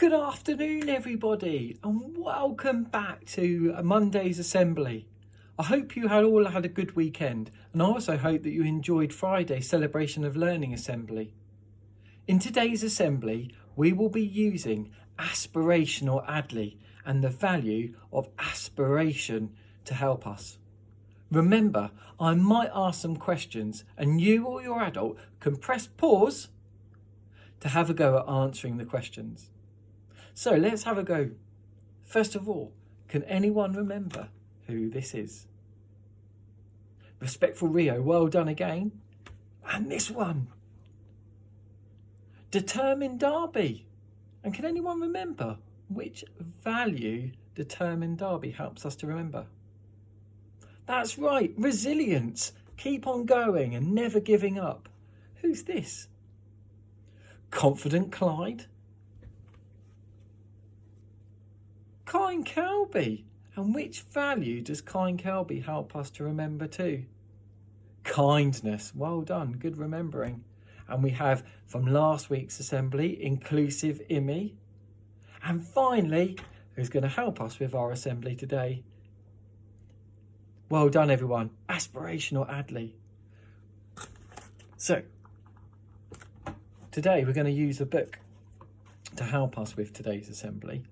Good afternoon, everybody, and welcome back to Monday's assembly. I hope you all had a good weekend, and I also hope that you enjoyed Friday's celebration of learning assembly. In today's assembly, we will be using aspiration or adley and the value of aspiration to help us. Remember, I might ask some questions, and you or your adult can press pause to have a go at answering the questions. So let's have a go. First of all, can anyone remember who this is? Respectful Rio, well done again. And this one. Determined Derby. And can anyone remember which value determined Derby helps us to remember? That's right, resilience. Keep on going and never giving up. Who's this? Confident Clyde. Kind Kelby. And which value does kind Kelby help us to remember too? Kindness. Well done, good remembering. And we have from last week's assembly, inclusive Imi. And finally, who's going to help us with our assembly today? Well done, everyone. Aspiration or adley. So, today we're going to use a book to help us with today's assembly.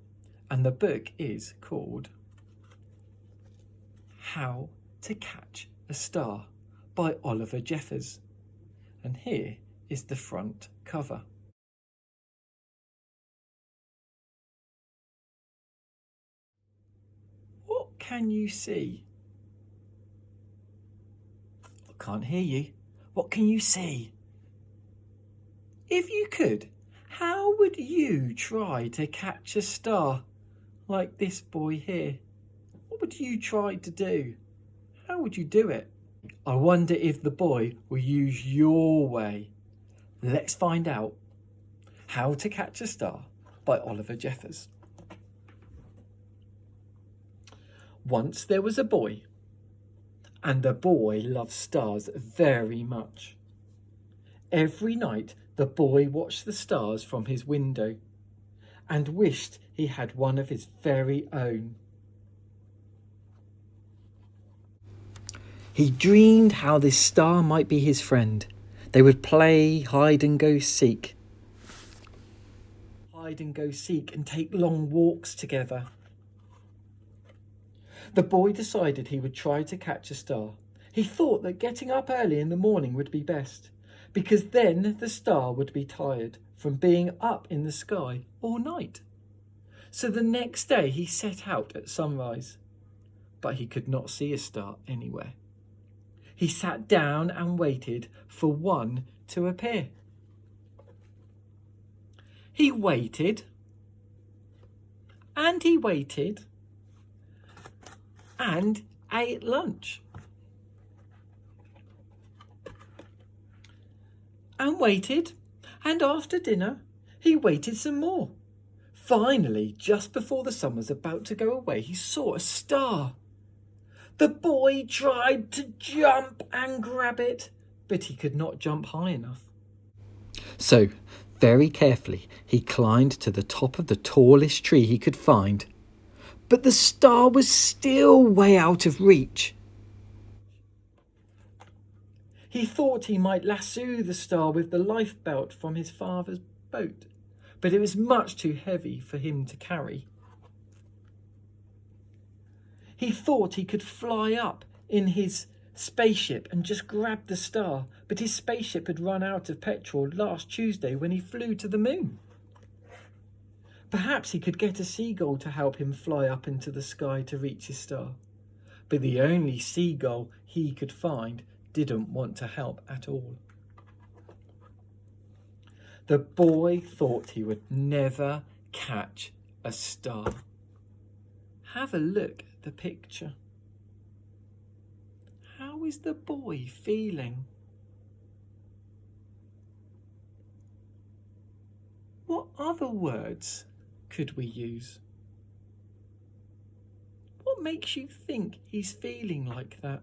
And the book is called How to Catch a Star by Oliver Jeffers. And here is the front cover. What can you see? I can't hear you. What can you see? If you could, how would you try to catch a star like this boy here? What would you try to do? How would you do it? I wonder if the boy will use your way. Let's find out. How to Catch a Star by Oliver Jeffers. Once there was a boy, and the boy loved stars very much. Every night the boy watched the stars from his window and wished he had one of his very own. He dreamed how this star might be his friend. They would play hide and go seek. Hide and go seek and take long walks together. The boy decided he would try to catch a star. He thought that getting up early in the morning would be best, because then the star would be tired from being up in the sky all night. So the next day he set out at sunrise, but he could not see a star anywhere. He sat down and waited for one to appear. He waited, and he waited, and ate lunch. And waited, and after dinner, he waited some more. Finally, just before the sun was about to go away, he saw a star. The boy tried to jump and grab it, but he could not jump high enough. So, very carefully, he climbed to the top of the tallest tree he could find. But the star was still way out of reach. He thought he might lasso the star with the lifebelt from his father's boat, but it was much too heavy for him to carry. He thought he could fly up in his spaceship and just grab the star, but his spaceship had run out of petrol last Tuesday when he flew to the moon. Perhaps he could get a seagull to help him fly up into the sky to reach his star. But the only seagull he could find didn't want to help at all. The boy thought he would never catch a star. Have a look at the picture. How is the boy feeling? What other words could we use? What makes you think he's feeling like that?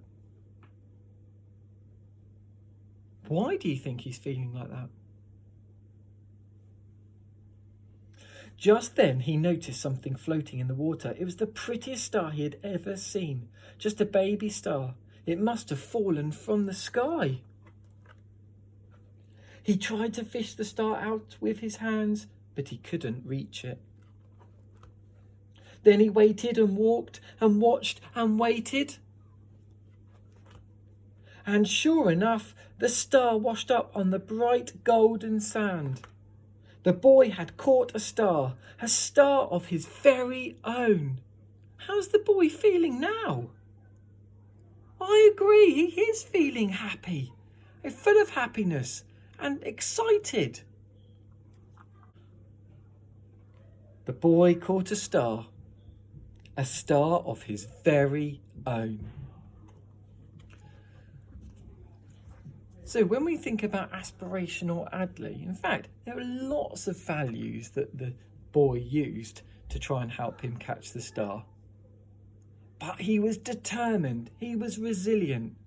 Why do you think he's feeling like that? Just then he noticed something floating in the water. It was the prettiest star he had ever seen. Just a baby star. It must have fallen from the sky. He tried to fish the star out with his hands, but he couldn't reach it. Then he waited and walked and watched and waited. And sure enough, the star washed up on the bright golden sand. The boy had caught a star of his very own. How's the boy feeling now? I agree, he is feeling happy, full of happiness and excited. The boy caught a star of his very own. So when we think about aspiration or Adley, in fact, there are lots of values that the boy used to try and help him catch the star. But he was determined, he was resilient,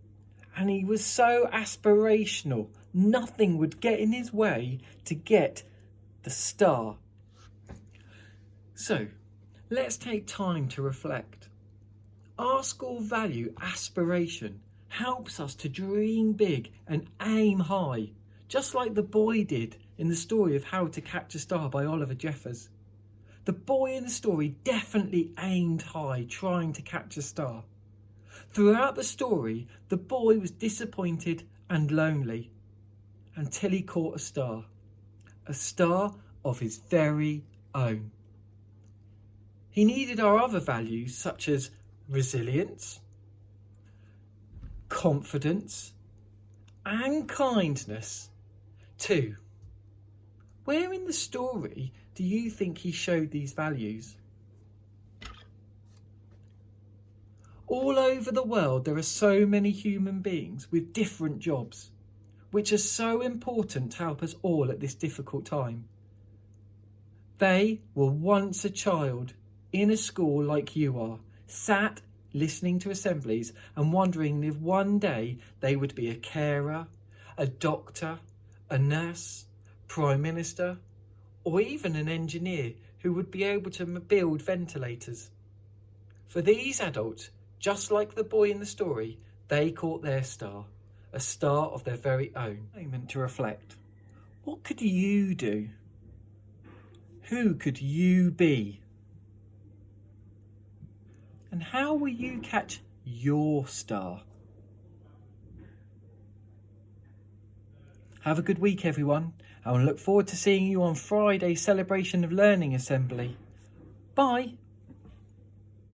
and he was so aspirational. Nothing would get in his way to get the star. So let's take time to reflect. Our school value, aspiration, helps us to dream big and aim high, just like the boy did in the story of How to Catch a Star by Oliver Jeffers. The boy in the story definitely aimed high, trying to catch a star. Throughout the story, the boy was disappointed and lonely until he caught a star of his very own. He needed our other values such as resilience, confidence and kindness too. Where in the story do you think he showed these values? All over the world there are so many human beings with different jobs, which are so important to help us all at this difficult time. They were once a child in a school like you are, sat listening to assemblies and wondering if one day they would be a carer, a doctor, a nurse, prime minister, or even an engineer who would be able to build ventilators. For these adults, just like the boy in the story, they caught their star, a star of their very own. Moment to reflect. What could you do? Who could you be? And how will you catch your star? Have a good week, everyone. I will look forward to seeing you on Friday's Celebration of Learning Assembly. Bye.